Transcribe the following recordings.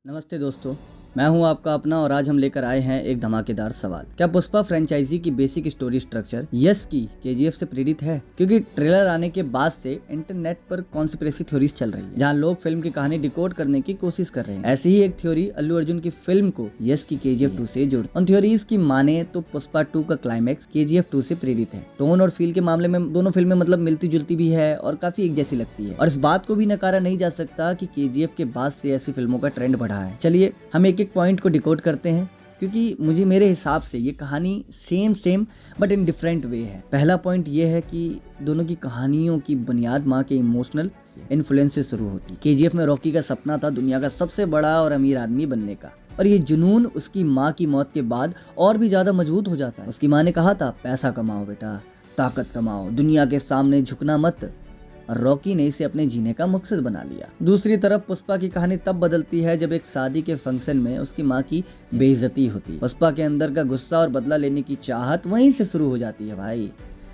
नमस्ते दोस्तों, मैं हूं आपका अपना और आज हम लेकर आए हैं एक धमाकेदार सवाल। क्या पुष्पा फ्रेंचाइजी की बेसिक स्टोरी स्ट्रक्चर यस की केजीएफ से प्रेरित है? क्योंकि ट्रेलर आने के बाद से इंटरनेट पर कॉन्स्पिरेसी थ्योरीज चल रही है, जहां लोग फिल्म की कहानी डिकोड करने की कोशिश कर रहे हैं। ऐसी ही एक थ्योरी अल्लू अर्जुन की फिल्म को यस की केजीएफ 2 से जोड़। उन थ्योरीज की माने तो पुष्पा 2 का क्लाइमैक्स केजीएफ 2 से प्रेरित है। टोन और फील के मामले में दोनों फिल्में मतलब मिलती जुलती भी है और काफी एक जैसी लगती है, और इस बात को भी नकारा नहीं जा सकता कि केजीएफ के बाद से ऐसी फिल्मों का ट्रेंड बढ़ा है। चलिए हम एक एक पॉइंट को डिकोड करते हैं, क्योंकि मेरे हिसाब से ये कहानी same but in different way है। पहला पॉइंट ये है कि दोनों की कहानियों की बुनियाद माँ के इमोशनल इन्फ्लुएंस से शुरू होती है। केजीएफ में रॉकी का सपना था दुनिया का सबसे बड़ा और अमीर आदमी बनने का, और ये जुनून उसकी माँ की मौत के बाद और भी ज्यादा मजबूत हो जाता है। उसकी माँ ने कहा था, पैसा कमाओ बेटा, ताकत कमाओ, दुनिया के सामने झुकना मत, और रॉकी ने इसे अपने जीने का मकसद बना लिया। दूसरी तरफ पुष्पा की कहानी तब बदलती है जब एक शादी के फंक्शन में उसकी माँ की बेइज्जती होती है। पुष्पा के अंदर का गुस्सा और बदला लेने की चाहत वहीं से शुरू हो जाती है। भाई,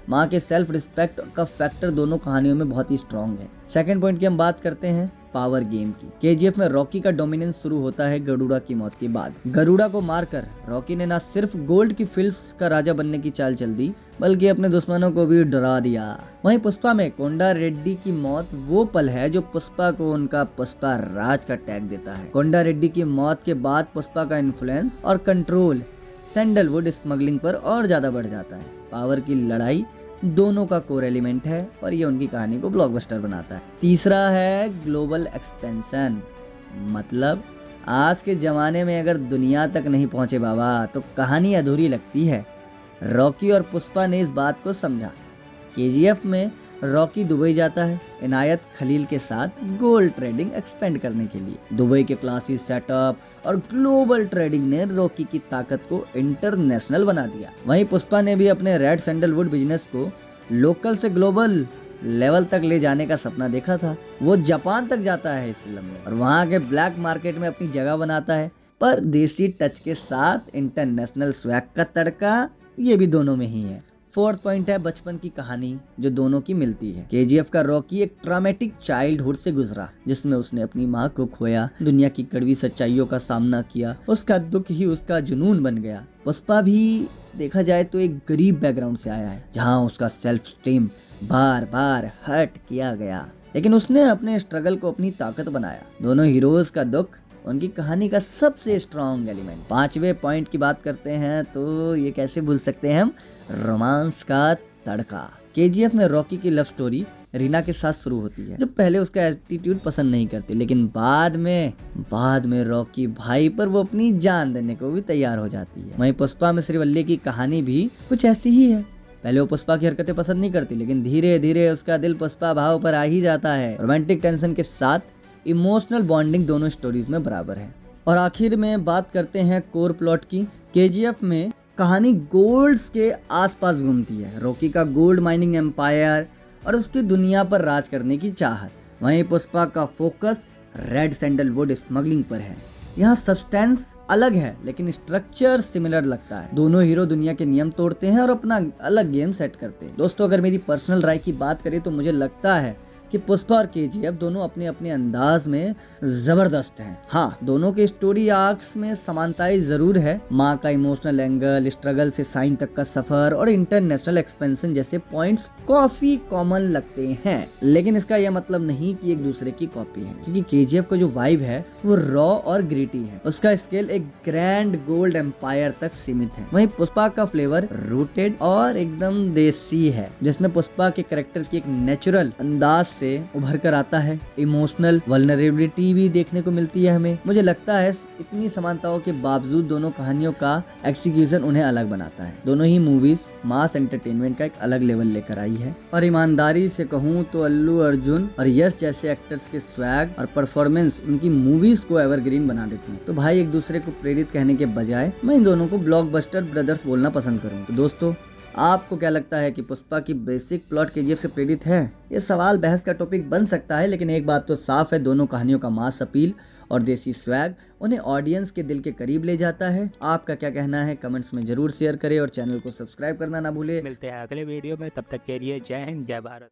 माँ के सेल्फ रिस्पेक्ट का फैक्टर दोनों कहानियों में बहुत ही स्ट्रॉन्ग है। सेकंड पॉइंट की हम बात करते हैं पावर गेम की। केजीएफ में रॉकी का डोमिनेंस शुरू होता है गरुड़ा की मौत के बाद। गरुड़ा को मारकर रॉकी ने न सिर्फ गोल्ड की फील्ड्स का राजा बनने की चाल चल दी, बल्कि अपने दुश्मनों को भी डरा दिया। वहीं पुष्पा में कोंडा रेड्डी की मौत वो पल है जो पुष्पा को उनका पुष्पा राज का टैग देता है। कोंडा रेड्डी की मौत के बाद पुष्पा का इन्फ्लुएंस और कंट्रोल सैंडलवुड स्मगलिंग पर और ज्यादा बढ़ जाता है। पावर की लड़ाई दोनों का कोर एलिमेंट है और ये उनकी कहानी को ब्लॉकबस्टर बनाता है। तीसरा है ग्लोबल एक्सपेंशन। मतलब आज के जमाने में अगर दुनिया तक नहीं पहुंचे बाबा तो कहानी अधूरी लगती है। रॉकी और पुष्पा ने इस बात को समझा। केजीएफ में रॉकी दुबई जाता है इनायत खलील के साथ गोल्ड ट्रेडिंग एक्सपेंड करने के लिए। दुबई के क्लासी सेटअप और ग्लोबल ट्रेडिंग ने रॉकी की ताकत को इंटरनेशनल बना दिया। वहीं पुष्पा ने भी अपने रेड सैंडलवुड बिजनेस को लोकल से ग्लोबल लेवल तक ले जाने का सपना देखा था। वो जापान तक जाता है इस फिल्म में और वहाँ के ब्लैक मार्केट में अपनी जगह बनाता है, पर देसी टच के साथ इंटरनेशनल स्वैग का तड़का ये भी दोनों में ही है। फोर्थ पॉइंट है बचपन की कहानी जो दोनों की मिलती है। केजीएफ का रॉकी एक ट्रॉमेटिक चाइल्डहुड से गुजरा, जिसमें उसने अपनी माँ को खोया, दुनिया की कड़वी सच्चाइयों का सामना किया, उसका दुख ही उसका जुनून बन गया। पुष्पा भी देखा जाए तो एक गरीब बैकग्राउंड से आया है, जहाँ उसका सेल्फ स्टीम बार बार हर्ट किया गया, लेकिन उसने अपने स्ट्रगल को अपनी ताकत बनाया। दोनों हीरोज का दुख उनकी कहानी का सबसे स्ट्रॉन्ग एलिमेंट। पांचवे पॉइंट की बात करते हैं तो ये कैसे भूल सकते हैं हम, रोमांस का तड़का। केजीएफ में रॉकी की लव स्टोरी रीना के साथ शुरू होती है, जो पहले उसका एटीट्यूड पसंद नहीं करती, लेकिन बाद में रॉकी भाई पर वो अपनी जान देने को भी तैयार हो जाती है। वहीं पुष्पा में श्रीवल्ली की कहानी भी कुछ ऐसी ही है। पहले वो पुष्पा की हरकतें पसंद नहीं करती, लेकिन धीरे धीरे उसका दिल पुष्पा भाव पर आ ही जाता है। रोमांटिक टेंशन के साथ इमोशनल बॉन्डिंग दोनों स्टोरीज में बराबर है। और आखिर में बात करते हैं कोर प्लॉट की। केजीएफ में कहानी गोल्ड्स के आसपास घूमती है, रॉकी का गोल्ड माइनिंग एम्पायर और उसकी दुनिया पर राज करने की चाहत। वहीं पुष्पा का फोकस रेड सैंडलवुड स्मगलिंग पर है। यहाँ सब्सटेंस अलग है लेकिन स्ट्रक्चर सिमिलर लगता है। दोनों हीरो दुनिया के नियम तोड़ते हैं और अपना अलग गेम सेट करते हैं। दोस्तों, अगर मेरी पर्सनल राय की बात करें तो मुझे लगता है कि पुष्पा और केजीएफ दोनों अपने अपने अंदाज में जबरदस्त हैं। हाँ, दोनों के स्टोरी आर्क्स में समानताएं जरूर है। माँ का इमोशनल एंगल, स्ट्रगल से साइन तक का सफर और इंटरनेशनल एक्सपेंशन जैसे पॉइंट्स काफी कॉमन लगते हैं, लेकिन इसका यह मतलब नहीं कि एक दूसरे की कॉपी है, क्योंकि केजीएफ का जो वाइब है वो रॉ और ग्रिटी है। उसका स्केल एक ग्रैंड गोल्ड एम्पायर तक सीमित है। वहीं पुष्पा का फ्लेवर रूटेड और एकदम देसी है, जिसमें पुष्पा के कैरेक्टर की एक नेचुरल अंदाज से उभर कर आता है। इमोशनल वल्नरेबिलिटी भी देखने को मिलती है हमें। मुझे लगता है इतनी समानताओं के बावजूद दोनों कहानियों का एक्सिक्यूशन उन्हें अलग बनाता है। दोनों ही मूवीज मास एंटरटेनमेंट का एक अलग लेवल लेकर आई है, और ईमानदारी से कहूँ तो अल्लू अर्जुन और यश जैसे एक्टर्स के स्वैग और परफॉर्मेंस उनकी मूवीज को एवरग्रीन बना देती है। तो भाई, एक दूसरे को प्रेरित कहने के बजाय मैं इन दोनों को ब्लॉकबस्टर ब्रदर्स बोलना पसंद करूँ। तो दोस्तों, आपको क्या लगता है कि पुष्पा की बेसिक प्लॉट केजीएफ से प्रेरित है? ये सवाल बहस का टॉपिक बन सकता है, लेकिन एक बात तो साफ है, दोनों कहानियों का मास अपील और देसी स्वैग उन्हें ऑडियंस के दिल के करीब ले जाता है। आपका क्या कहना है कमेंट्स में जरूर शेयर करें और चैनल को सब्सक्राइब करना ना भूले। मिलते हैं अगले वीडियो में, तब तक के लिए जय हिंद, जय भारत।